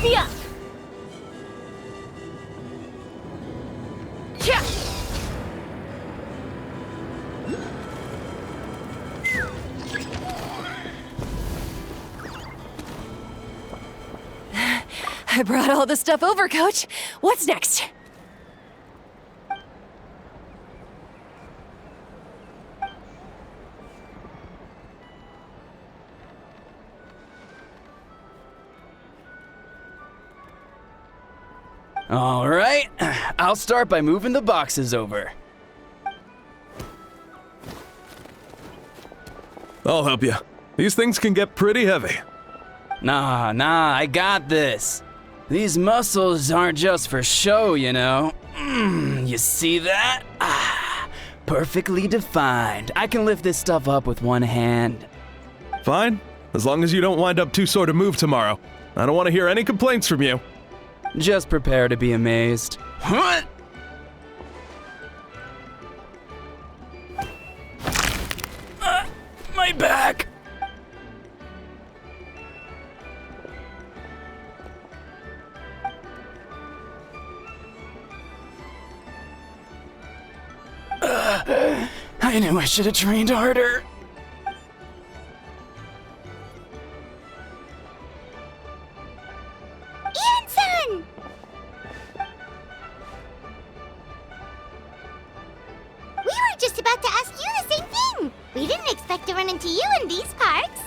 Yeah. Yeah. I brought all the stuff over, Coach. What's next? All right, I'll start by moving the boxes over. I'll help you. These things can get pretty heavy. Nah, I got this. These muscles aren't just for show, you know. You see that? Perfectly defined. I can lift this stuff up with one hand. Fine, as long as you don't wind up too sore to move tomorrow. I don't want to hear any complaints from you. Just prepare to be amazed. What? My back! I knew I should have trained harder. Anson! We were just about to ask you the same thing. We didn't expect to run into you in these parts.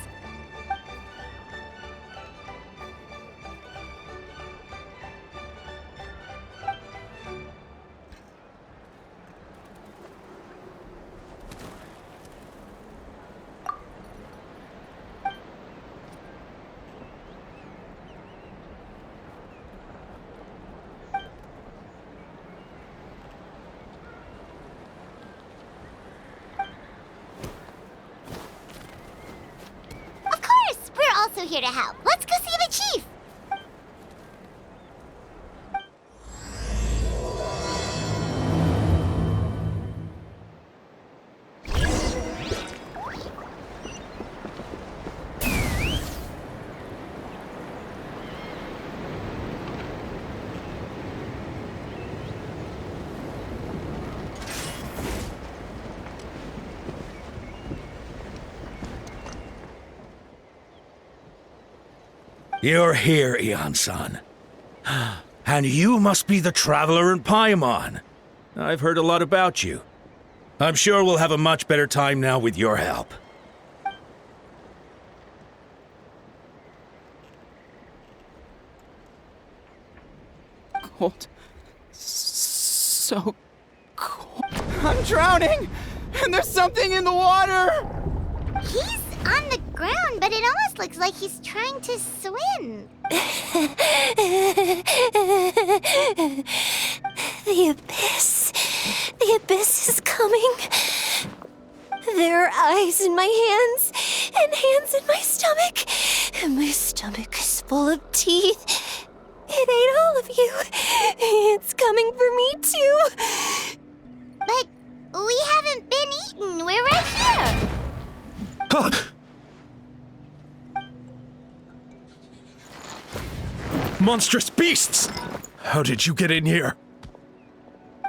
Also here to help. Let's go see the chief. You're here, Eon-san. And you must be the traveler in Paimon. I've heard a lot about you. I'm sure we'll have a much better time now with your help. Cold. So cold. I'm drowning! And there's something in the water! He's on the ground, but it almost looks like he's trying to swim. The abyss. The abyss is coming. There are eyes in my hands, and hands in my stomach. And my stomach is full of teeth. It ate all of you. It's coming for me, too. But we haven't been eaten. We're right here. Monstrous beasts! How did you get in here?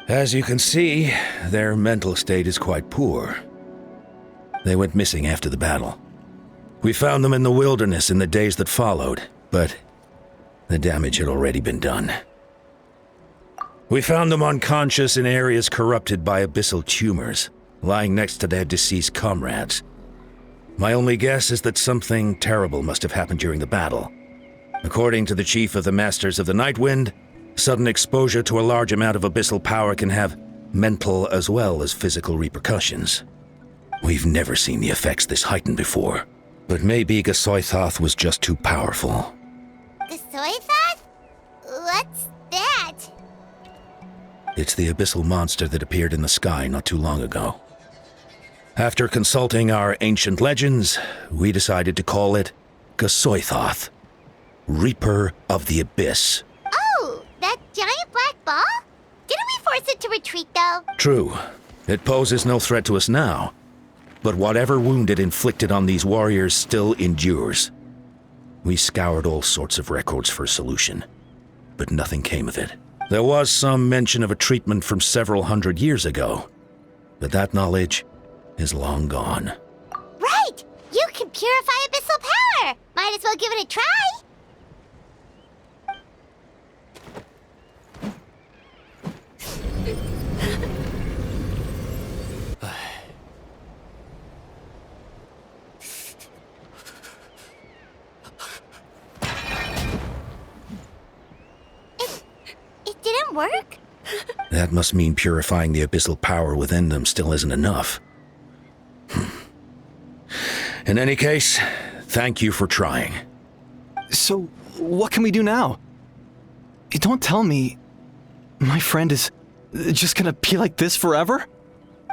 As you can see, their mental state is quite poor. They went missing after the battle. We found them in the wilderness in the days that followed, but the damage had already been done. We found them unconscious in areas corrupted by abyssal tumors, lying next to their deceased comrades. My only guess is that something terrible must have happened during the battle. According to the chief of the Masters of the Nightwind, sudden exposure to a large amount of abyssal power can have mental as well as physical repercussions. We've never seen the effects this heightened before, but maybe Gasoithoth was just too powerful. Gasoithoth? What's that? It's the abyssal monster that appeared in the sky not too long ago. After consulting our ancient legends, we decided to call it Gasoithoth, Reaper of the Abyss. Oh, that giant black ball? Didn't we force it to retreat, though? True. It poses no threat to us now, but whatever wound it inflicted on these warriors still endures. We scoured all sorts of records for a solution, but nothing came of it. There was some mention of a treatment from several hundred years ago, but that knowledge is long gone. Right! You can purify abyssal power! Might as well give it a try! It didn't work? That must mean purifying the abyssal power within them still isn't enough. In any case, thank you for trying. So, what can we do now? Don't tell me my friend is just gonna be like this forever?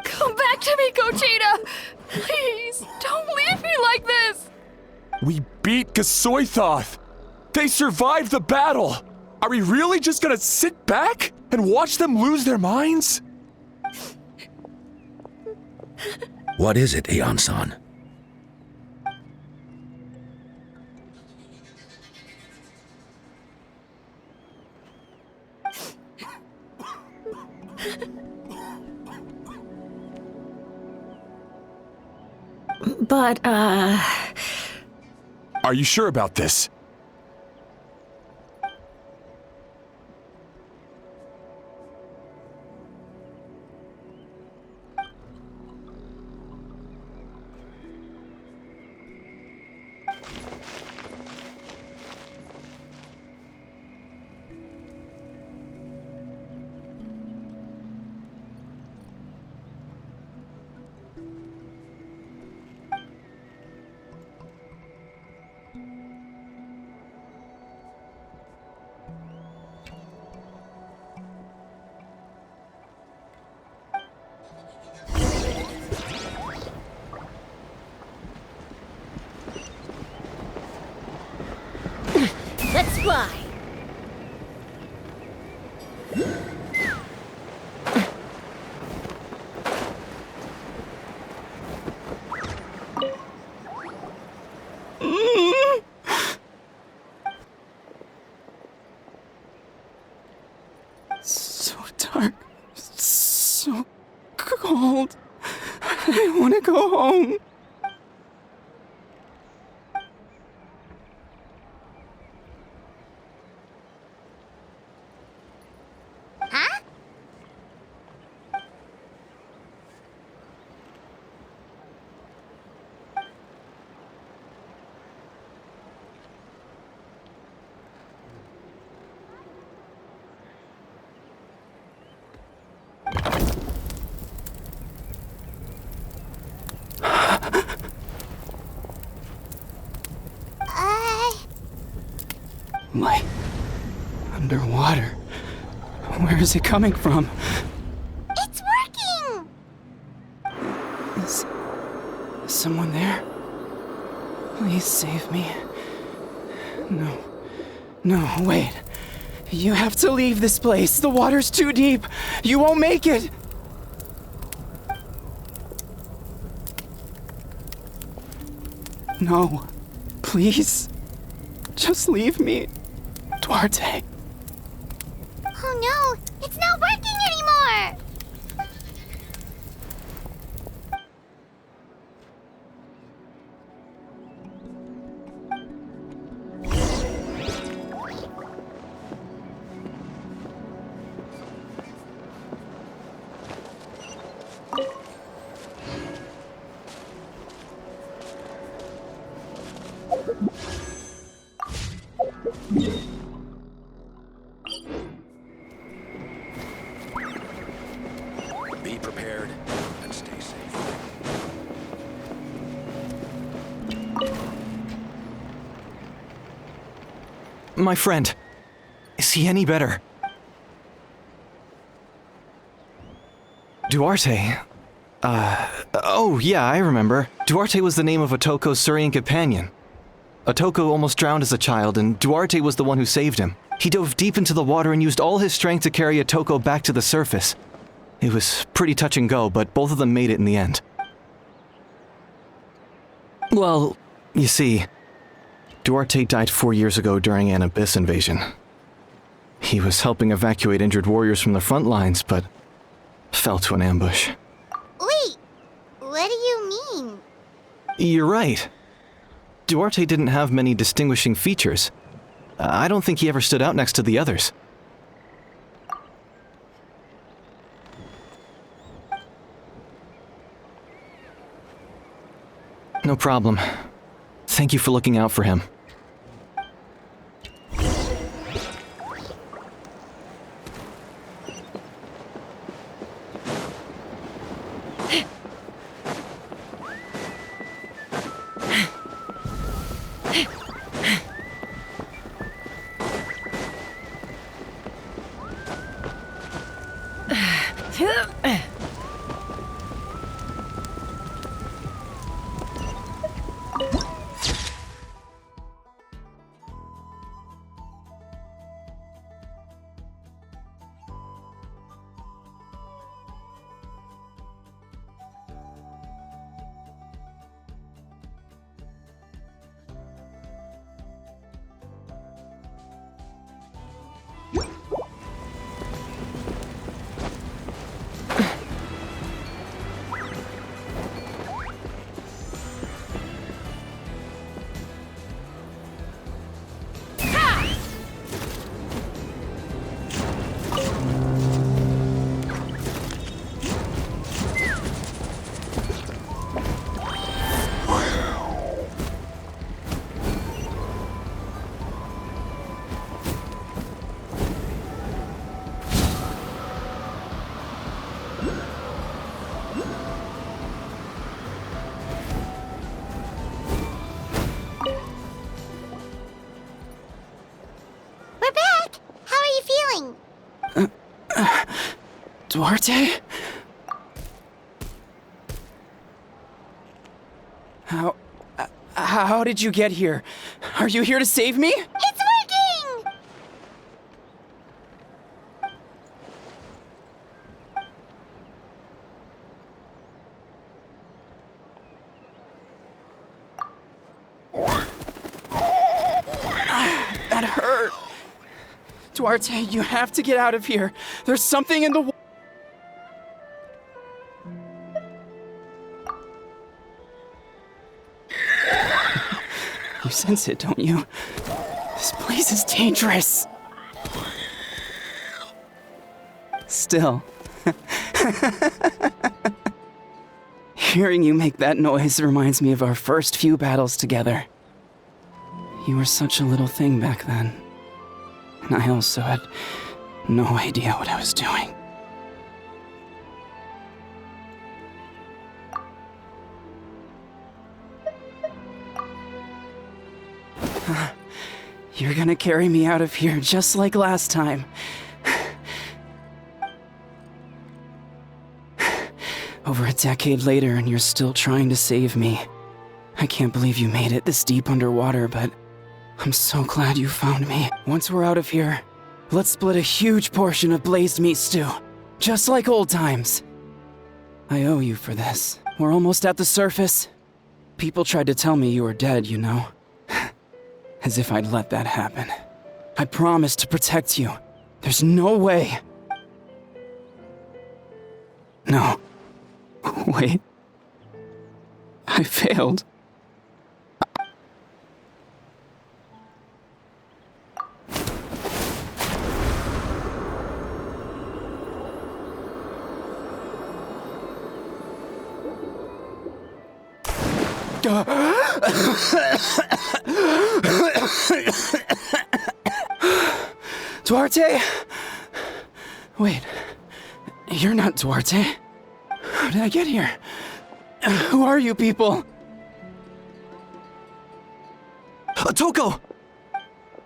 Come back to me, Gogeta! Please, don't leave me like this! We beat Gasoithoth! They survived the battle! Are we really just gonna sit back and watch them lose their minds? What is it, Aeon-san? But, Are you sure about this? let's fly! So dark, so cold. I want to go home. Huh? Light. Underwater. Where is it coming from? It's working! Is someone there? Please save me. No. No, wait. You have to leave this place. The water's too deep. You won't make it. No. Please. Just leave me. Duarte. Oh no, it's not working anymore! Be prepared and stay safe. My friend, is he any better? Duarte? Oh yeah, I remember. Duarte was the name of Otoko's Surian companion. Otoko almost drowned as a child, and Duarte was the one who saved him. He dove deep into the water and used all his strength to carry Otoko back to the surface. It was pretty touch and go, but both of them made it in the end. Well, you see, Duarte died 4 years ago during an Abyss invasion. He was helping evacuate injured warriors from the front lines, but fell to an ambush. Wait, what do you mean? You're right. Duarte didn't have many distinguishing features. I don't think he ever stood out next to the others. No problem. Thank you for looking out for him. We're back! How are you feeling? Duarte? How did you get here? Are you here to save me? It's working! That hurt. Duarte, you have to get out of here. There's something in the You sense it, don't you? This place is dangerous. Still. Hearing you make that noise reminds me of our first few battles together. You were such a little thing back then. And I also had no idea what I was doing. You're gonna carry me out of here just like last time. Over a decade later and you're still trying to save me. I can't believe you made it this deep underwater, but I'm so glad you found me. Once we're out of here, let's split a huge portion of blazed meat stew. Just like old times. I owe you for this. We're almost at the surface. People tried to tell me you were dead, you know. As if I'd let that happen. I promised to protect you. There's no way. No. Wait. I failed. Duarte? Wait, you're not Duarte. How did I get here? Who are you people? Toko!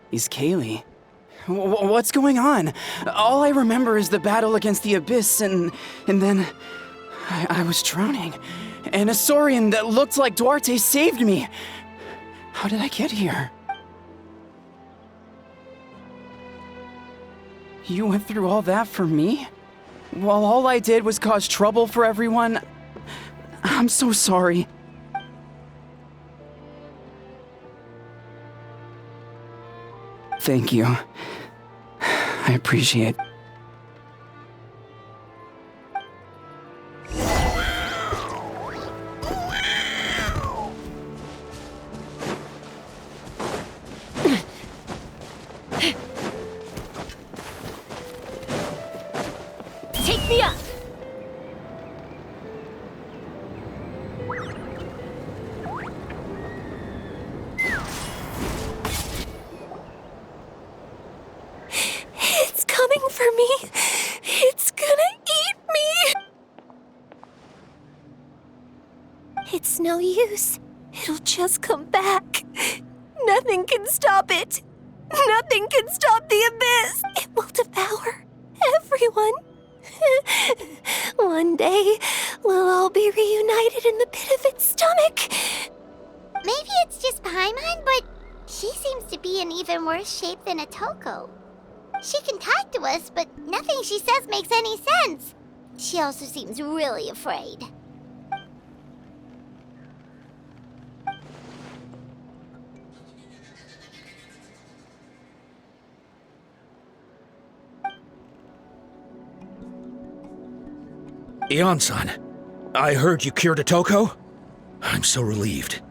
He's Kaylee. What's going on? All I remember is the battle against the Abyss and then I was drowning. And a Saurian that looked like Duarte saved me. How did I get here? You went through all that for me? While all I did was cause trouble for everyone? I'm so sorry. Thank you. I appreciate. Take me up! It's coming for me. It's gonna eat me. It's no use. It'll just come back. Nothing can stop it. Nothing can stop the abyss. It will devour everyone. One day, we'll all be reunited in the pit of its stomach. Maybe it's just Paimon, but she seems to be in even worse shape than Otoko. She can talk to us, but nothing she says makes any sense. She also seems really afraid. Ion-san, I heard you cured Otoko? I'm so relieved.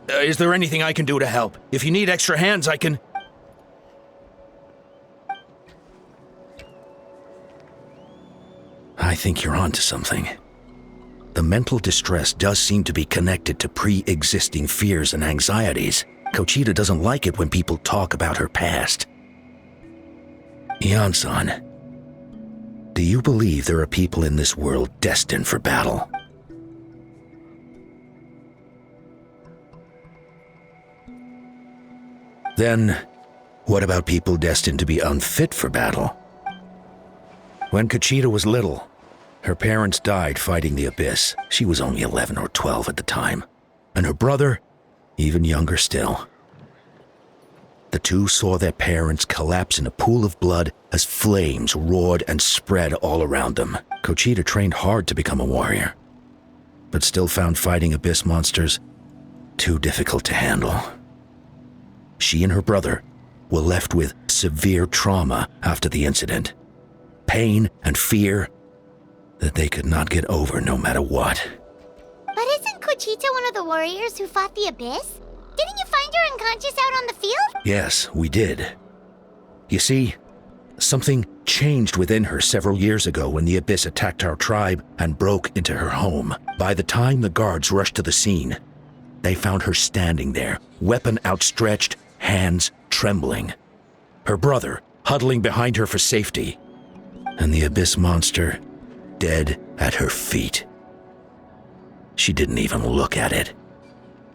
Is there anything I can do to help? If you need extra hands, I can... I think you're onto something. The mental distress does seem to be connected to pre-existing fears and anxieties. Kochita doesn't like it when people talk about her past. Ion-san, do you believe there are people in this world destined for battle? Then, what about people destined to be unfit for battle? When Kochita was little, her parents died fighting the Abyss. She was only 11 or 12 at the time, and her brother, even younger still. The two saw their parents collapse in a pool of blood as flames roared and spread all around them. Kochita trained hard to become a warrior, but still found fighting Abyss monsters too difficult to handle. She and her brother were left with severe trauma after the incident. Pain and fear that they could not get over no matter what. But isn't Kochita one of the warriors who fought the Abyss? Didn't you find her unconscious out on the field? Yes, we did. You see, something changed within her several years ago when the Abyss attacked our tribe and broke into her home. By the time the guards rushed to the scene, they found her standing there, weapon outstretched, hands trembling. Her brother huddling behind her for safety, and the Abyss monster dead at her feet. She didn't even look at it,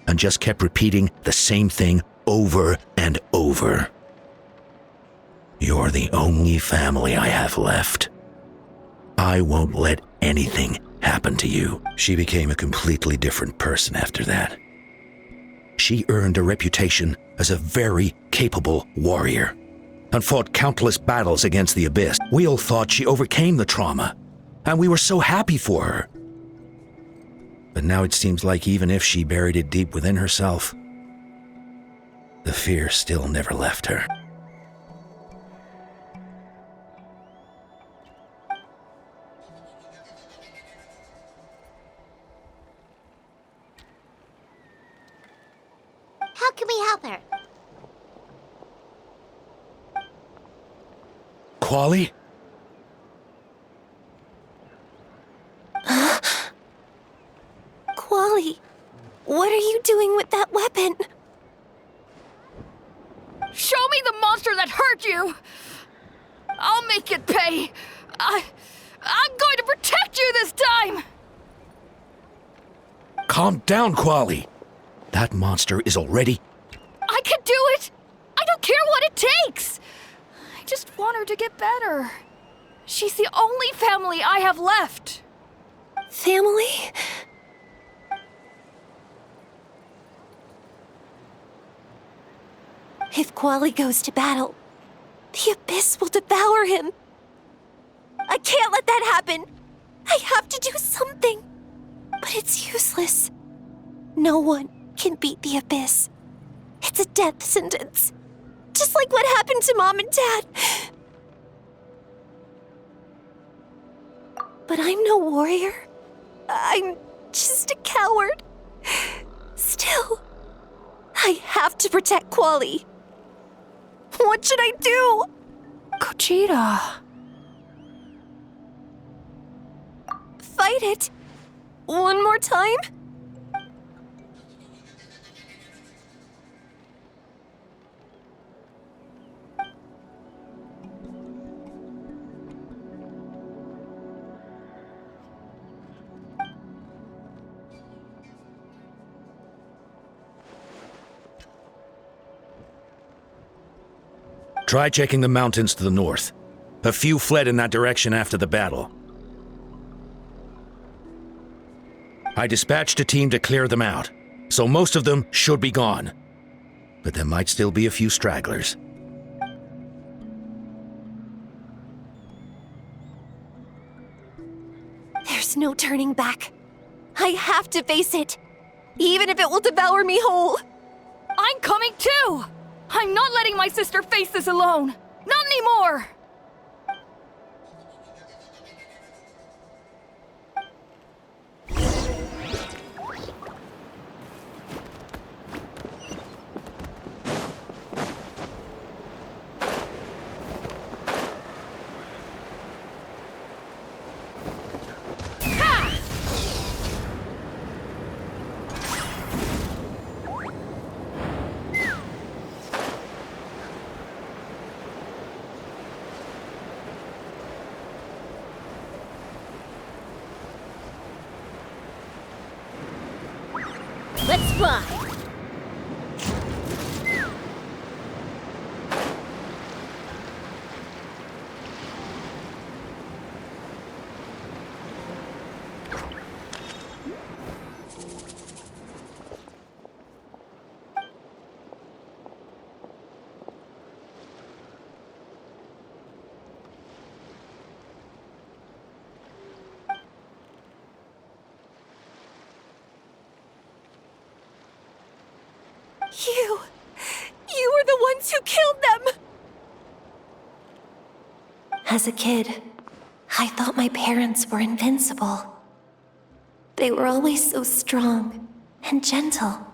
and just kept repeating the same thing over and over. You're the only family I have left. I won't let anything happen to you. She became a completely different person after that. She earned a reputation as a very capable warrior and fought countless battles against the Abyss. We all thought she overcame the trauma, and we were so happy for her. But now it seems like even if she buried it deep within herself, the fear still never left her. How can we help her? Quali? Quali, what are you doing with that weapon? Show me the monster that hurt you! I'll make it pay! I'm going to protect you this time! Calm down, Quali. That monster is already... I can do it! I don't care what it takes! I just want her to get better. She's the only family I have left. Family? If Quali goes to battle, the Abyss will devour him. I can't let that happen. I have to do something. But it's useless. No one can beat the Abyss. It's a death sentence. Just like what happened to Mom and Dad. But I'm no warrior. I'm just a coward. Still, I have to protect Quali. What should I do? Gogeta. Fight it. One more time? Try checking the mountains to the north. A few fled in that direction after the battle. I dispatched a team to clear them out, so most of them should be gone. But there might still be a few stragglers. There's no turning back. I have to face it, even if it will devour me whole. I'm coming too! I'm not letting my sister face this alone! Not anymore! Let's fly. You were the ones who killed them! As a kid, I thought my parents were invincible. They were always so strong and gentle.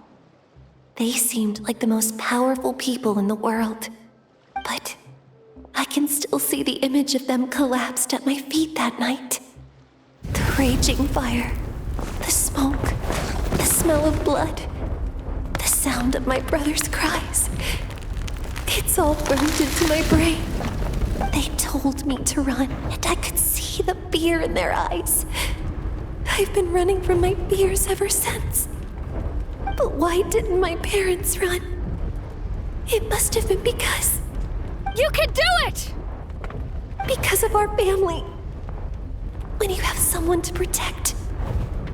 They seemed like the most powerful people in the world. But I can still see the image of them collapsed at my feet that night. The raging fire, the smoke, the smell of blood. The sound of my brother's cries. It's all burned into my brain. They told me to run, and I could see the fear in their eyes. I've been running from my fears ever since. But why didn't my parents run? It must have been because... You can do it! Because of our family. When you have someone to protect,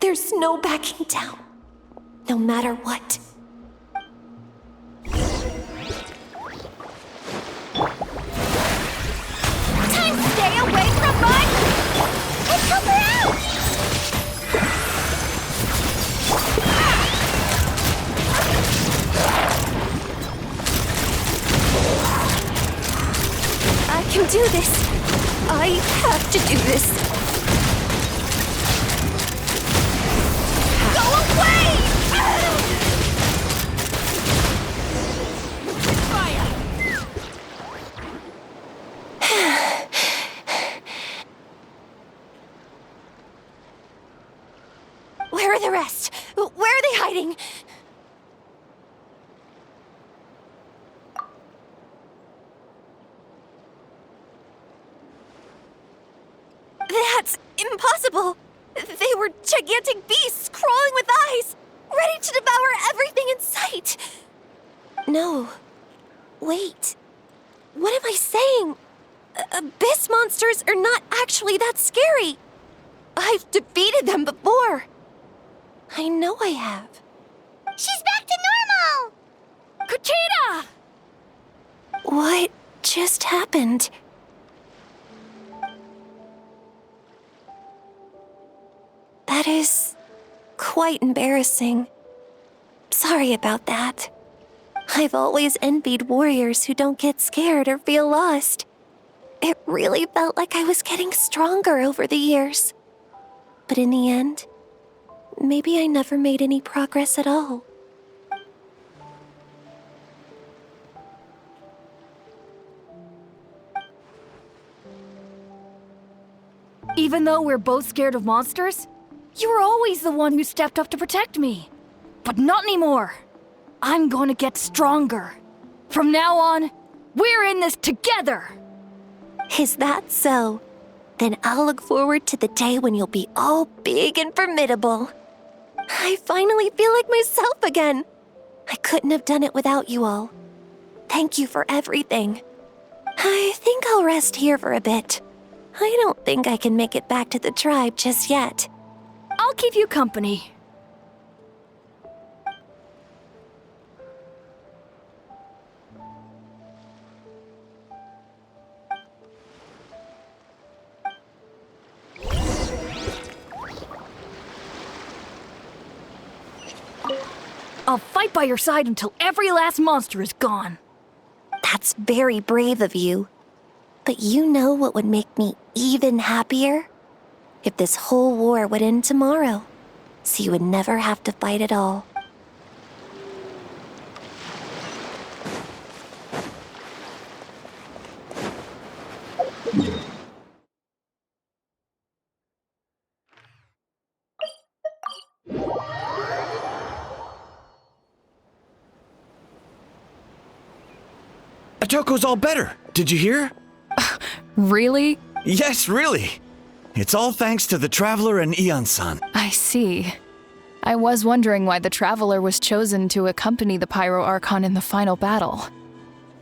there's no backing down. No matter what. Time to stay away from mine! Let's help her out! I can do this. I have to do this. Go away! Where are the rest? Where are they hiding? That's impossible! They were gigantic beasts crawling with eyes, ready to devour everything in sight! No. Wait. What am I saying? Abyss monsters are not actually that scary. I've defeated them before. I know I have. She's back to normal! Gogeta! What just happened? That is quite embarrassing. Sorry about that. I've always envied warriors who don't get scared or feel lost. It really felt like I was getting stronger over the years. But in the end, maybe I never made any progress at all. Even though we're both scared of monsters, you were always the one who stepped up to protect me. But not anymore. I'm going to get stronger. From now on, we're in this together. Is that so? Then I'll look forward to the day when you'll be all big and formidable. I finally feel like myself again. I couldn't have done it without you all. Thank you for everything. I think I'll rest here for a bit. I don't think I can make it back to the tribe just yet. I'll keep you company. I'll fight by your side until every last monster is gone. That's very brave of you. But you know what would make me even happier? If this whole war would end tomorrow, so you would never have to fight at all. Atoko's all better. Did you hear? Really? Yes, really. It's all thanks to the Traveler and Ian-san. I see. I was wondering why the Traveler was chosen to accompany the Pyro Archon in the final battle.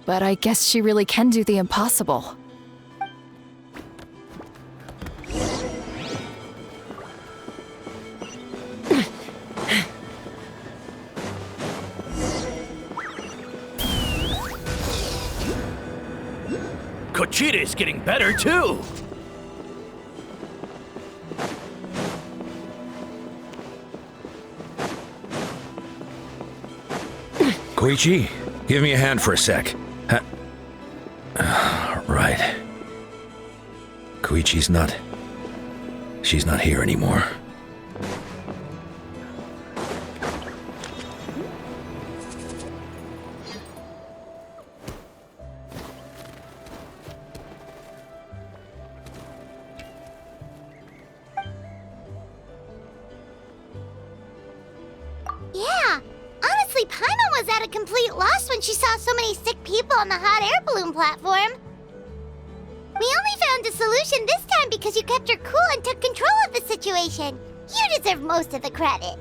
But I guess she really can do the impossible. Kochida's getting better too! Koichi, give me a hand for a sec. Right. Koichi's not... She's not here anymore. Yeah, honestly, Paimon was at a complete loss when she saw so many sick people on the hot air balloon platform. We only found a solution this time because you kept your cool and took control of the situation. You deserve most of the credit.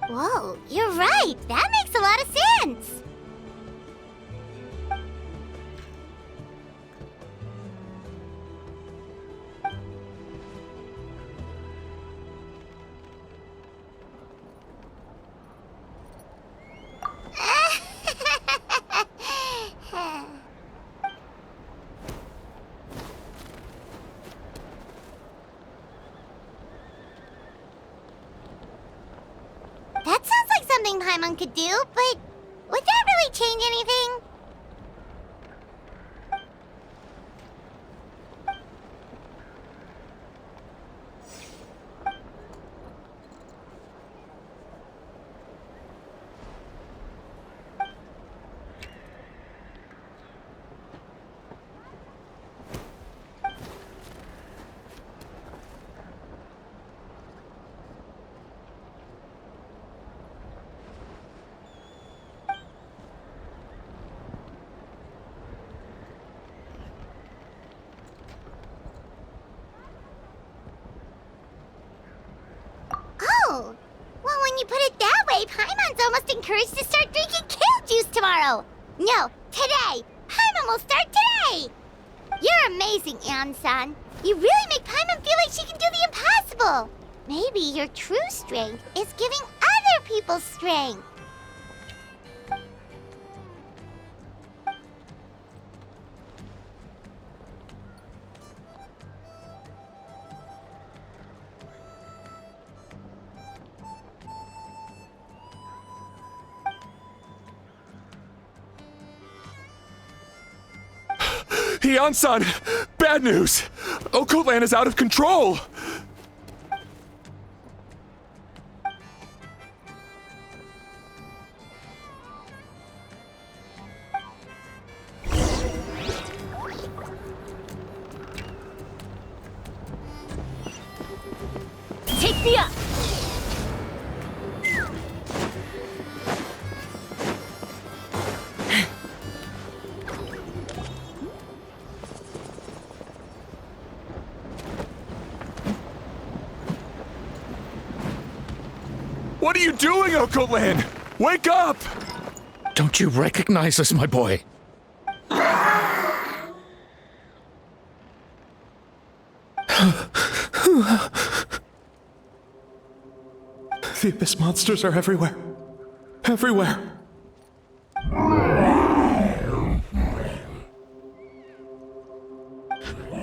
Whoa, you're right. That makes a lot of sense. That sounds like something Paimon could do, but would that really change anything? Oh, well, when you put it that way, Paimon's almost encouraged to start drinking kale juice tomorrow. No, today. Paimon will start today. You're amazing, Ian-san. You really make Paimon feel like she can do the impossible. Maybe your true strength is giving other people strength. Ian-san! Bad news! Okotlan is out of control! Take me up! What are you doing, Okotlan? Wake up! Don't you recognize us, my boy? The Abyss monsters are everywhere. Everywhere.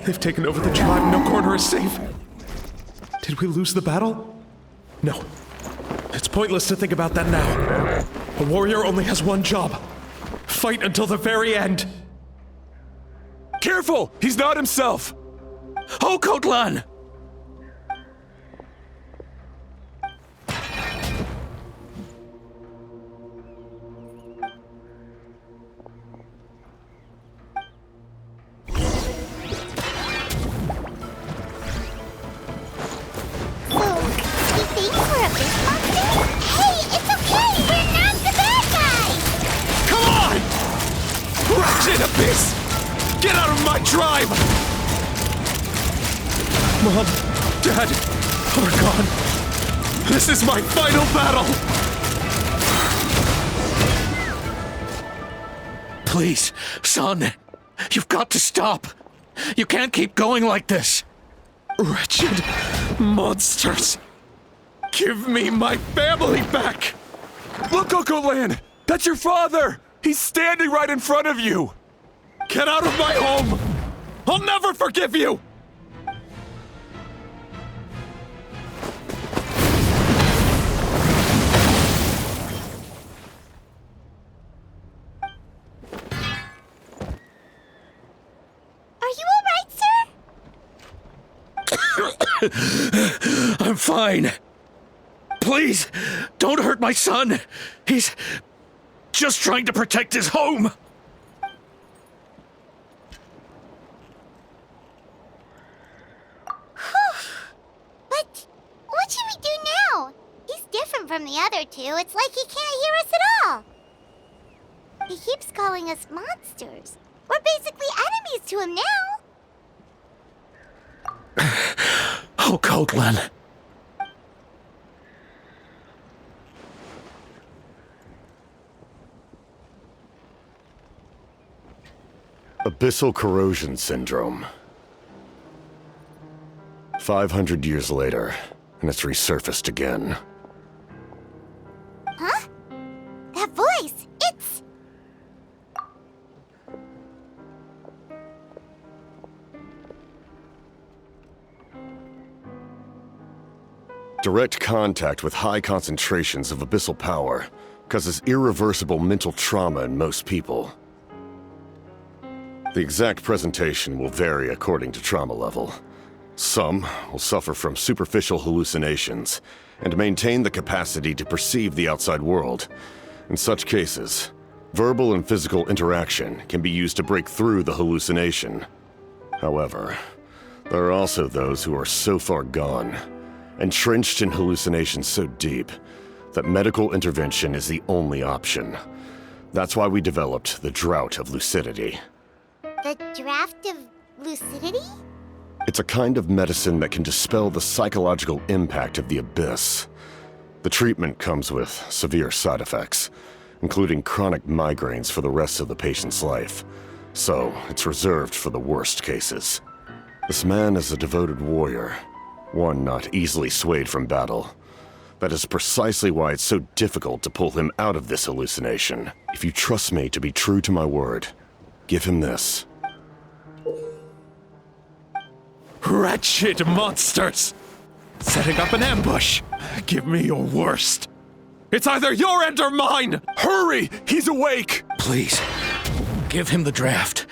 They've taken over the tribe. No corner is safe. Did we lose the battle? No. It's pointless to think about that now. A warrior only has one job. Fight until the very end. Careful! He's not himself! Okotlan! Abyss! Get out of my tribe! Mom, Dad, Archon. This is my final battle! Please, son. You've got to stop. You can't keep going like this. Wretched monsters! Give me my family back! Look, Okotlan! That's your father! He's standing right in front of you! Get out of my home! I'll never forgive you! Are you all right, sir? I'm fine. Please, don't hurt my son. He's just trying to protect his home. But what should we do now? He's different from the other two. It's like he can't hear us at all. He keeps calling us monsters. We're basically enemies to him now. Okotlan. Abyssal corrosion syndrome. 500 years later, and it's resurfaced again. Huh? That voice! It's... Direct contact with high concentrations of abyssal power causes irreversible mental trauma in most people. The exact presentation will vary according to trauma level. Some will suffer from superficial hallucinations and maintain the capacity to perceive the outside world. In such cases, verbal and physical interaction can be used to break through the hallucination. However, there are also those who are so far gone, entrenched in hallucinations so deep, that medical intervention is the only option. That's why we developed the Drought of Lucidity. The draft of lucidity? It's a kind of medicine that can dispel the psychological impact of the abyss. The treatment comes with severe side effects, including chronic migraines for the rest of the patient's life. So, it's reserved for the worst cases. This man is a devoted warrior, one not easily swayed from battle. That is precisely why it's so difficult to pull him out of this hallucination. If you trust me to be true to my word, give him this. Wretched monsters! Setting up an ambush! Give me your worst! It's either your end or mine! Hurry! He's awake! Please, give him the draft.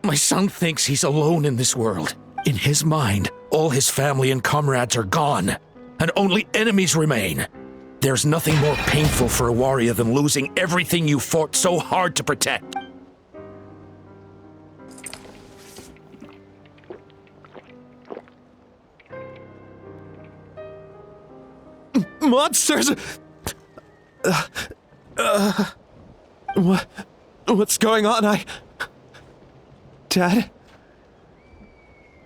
My son thinks he's alone in this world. In his mind, all his family and comrades are gone, and only enemies remain. There's nothing more painful for a warrior than losing everything you fought so hard to protect. Monsters! What's going on? Dad?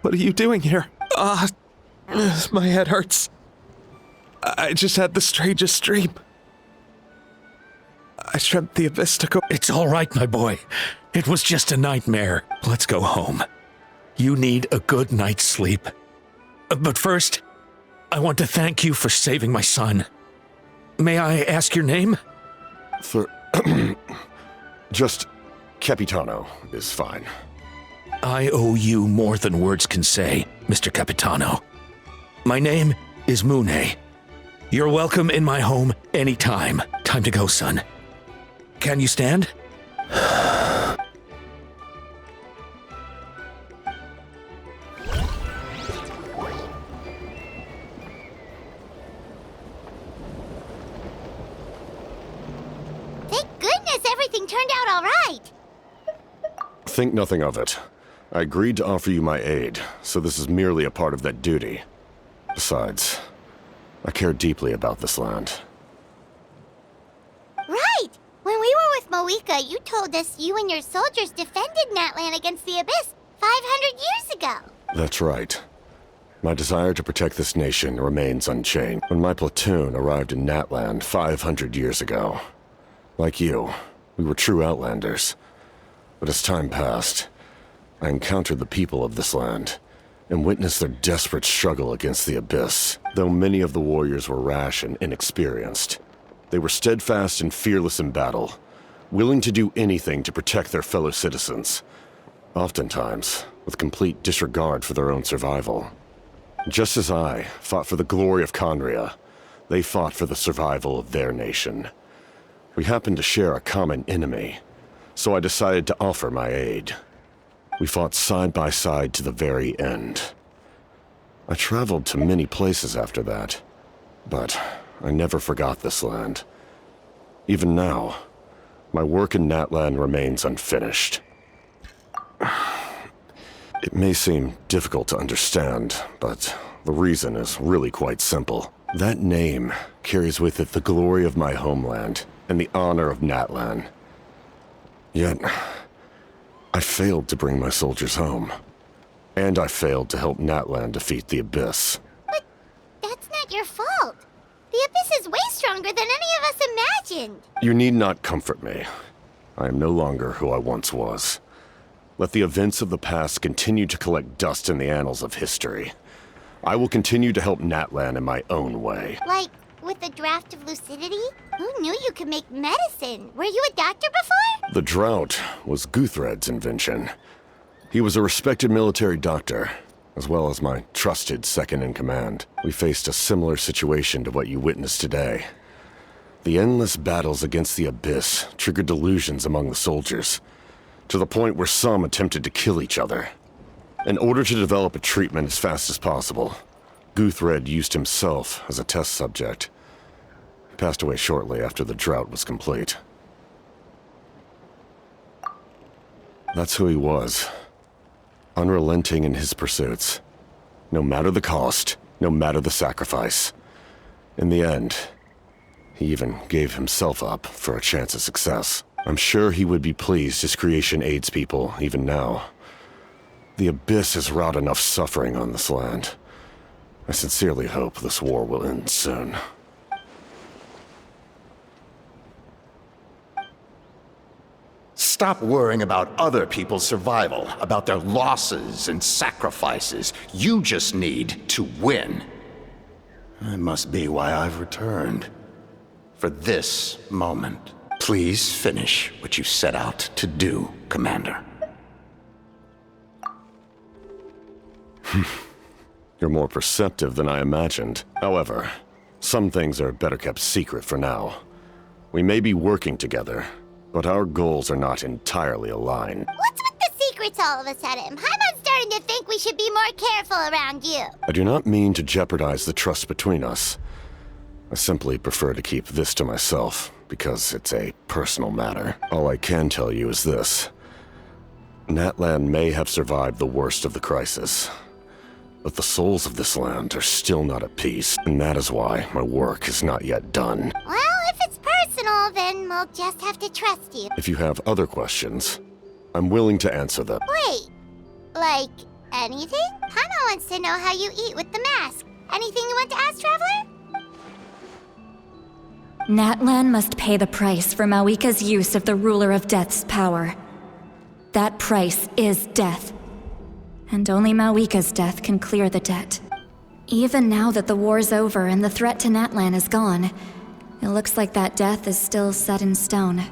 What are you doing here? My head hurts. I just had the strangest dream. I dreamt the abyss took over. It's all right, my boy. It was just a nightmare. Let's go home. You need a good night's sleep. But first, I want to thank you for saving my son. May I ask your name? Just Capitano is fine. I owe you more than words can say, Mr. Capitano. My name is Mune. You're welcome in my home anytime. Time to go, son. Can you stand? Thank goodness everything turned out all right. Think nothing of it. I agreed to offer you my aid, so this is merely a part of that duty. Besides, I care deeply about this land. Right! When we were with Moika, you told us you and your soldiers defended Natlan against the Abyss 500 years ago. That's right. My desire to protect this nation remains unchanged. When my platoon arrived in Natlan 500 years ago, like you, we were true outlanders. But as time passed, I encountered the people of this land and witnessed their desperate struggle against the Abyss. Though many of the warriors were rash and inexperienced, they were steadfast and fearless in battle, willing to do anything to protect their fellow citizens, oftentimes with complete disregard for their own survival. Just as I fought for the glory of Conria, they fought for the survival of their nation. We happened to share a common enemy, so I decided to offer my aid. We fought side by side to the very end. I traveled to many places after that, but I never forgot this land. Even now, my work in Natlan remains unfinished. It may seem difficult to understand, but the reason is really quite simple. That name carries with it the glory of my homeland and the honor of Natlan. Yet, I failed to bring my soldiers home. And I failed to help Natlan defeat the Abyss. But that's not your fault. The Abyss is way stronger than any of us imagined. You need not comfort me. I am no longer who I once was. Let the events of the past continue to collect dust in the annals of history. I will continue to help Natlan in my own way. Like, with the draft of lucidity? Who knew you could make medicine? Were you a doctor before? The drought was Guthred's invention. He was a respected military doctor, as well as my trusted second-in-command. We faced a similar situation to what you witnessed today. The endless battles against the Abyss triggered delusions among the soldiers, to the point where some attempted to kill each other. In order to develop a treatment as fast as possible, Guthred used himself as a test subject. He passed away shortly after the drought was complete. That's who he was. Unrelenting in his pursuits. No matter the cost, no matter the sacrifice. In the end, he even gave himself up for a chance at success. I'm sure he would be pleased his creation aids people, even now. The Abyss has wrought enough suffering on this land. I sincerely hope this war will end soon. Stop worrying about other people's survival, about their losses and sacrifices. You just need to win. That must be why I've returned. For this moment. Please finish what you set out to do, Commander. You're more perceptive than I imagined. However, some things are better kept secret for now. We may be working together, but our goals are not entirely aligned. What's with the secrecy? hurts all of a sudden. Paimon's starting to think we should be more careful around you. I do not mean to jeopardize the trust between us. I simply prefer to keep this to myself, because it's a personal matter. All I can tell you is this. Natlan may have survived the worst of the crisis, but the souls of this land are still not at peace, and that is why my work is not yet done. Well, if it's personal, then we'll just have to trust you. If you have other questions, I'm willing to answer them. Wait, like anything? Paimon wants to know how you eat with the mask. Anything you want to ask, Traveler? Natlan must pay the price for Mawika's use of the Ruler of Death's power. That price is death. And only Mawika's death can clear the debt. Even now that the war's over and the threat to Natlan is gone, it looks like that death is still set in stone.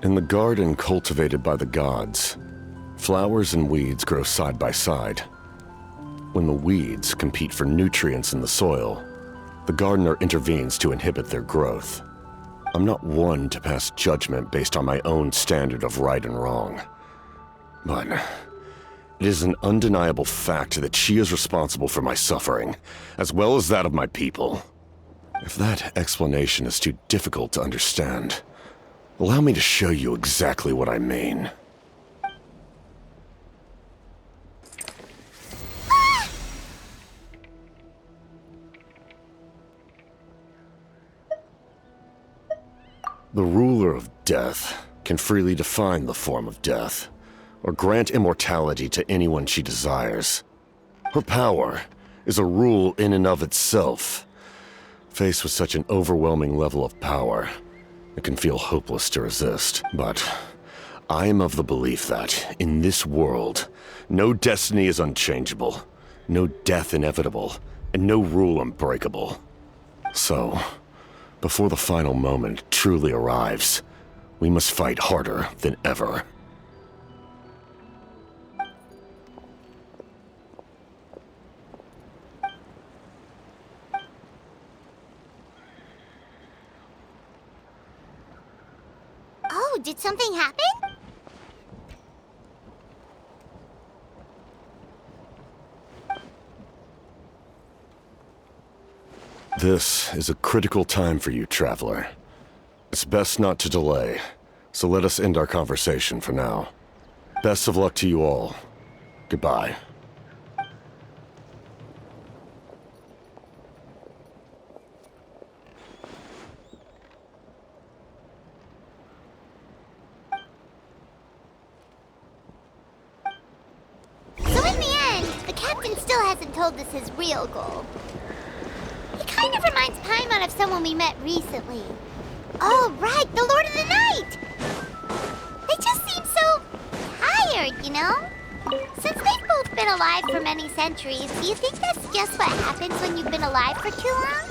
In the garden cultivated by the gods, flowers and weeds grow side by side. When the weeds compete for nutrients in the soil, the gardener intervenes to inhibit their growth. I'm not one to pass judgment based on my own standard of right and wrong. But it is an undeniable fact that she is responsible for my suffering, as well as that of my people. If that explanation is too difficult to understand, allow me to show you exactly what I mean. The ruler of death can freely define the form of death, or grant immortality to anyone she desires. Her power is a rule in and of itself. Faced with such an overwhelming level of power, it can feel hopeless to resist. But I am of the belief that, in this world, no destiny is unchangeable, no death inevitable, and no rule unbreakable. So, before the final moment truly arrives, we must fight harder than ever. Oh, did something happen? This is a critical time for you, Traveler. It's best not to delay, so let us end our conversation for now. Best of luck to you all. Goodbye. So in the end, the captain still hasn't told us his real goal. He kind of reminds Paimon of someone we met recently. Oh, right, the Lord of the Night! They just seem so tired, you know? Since they've both been alive for many centuries, do you think that's just what happens when you've been alive for too long?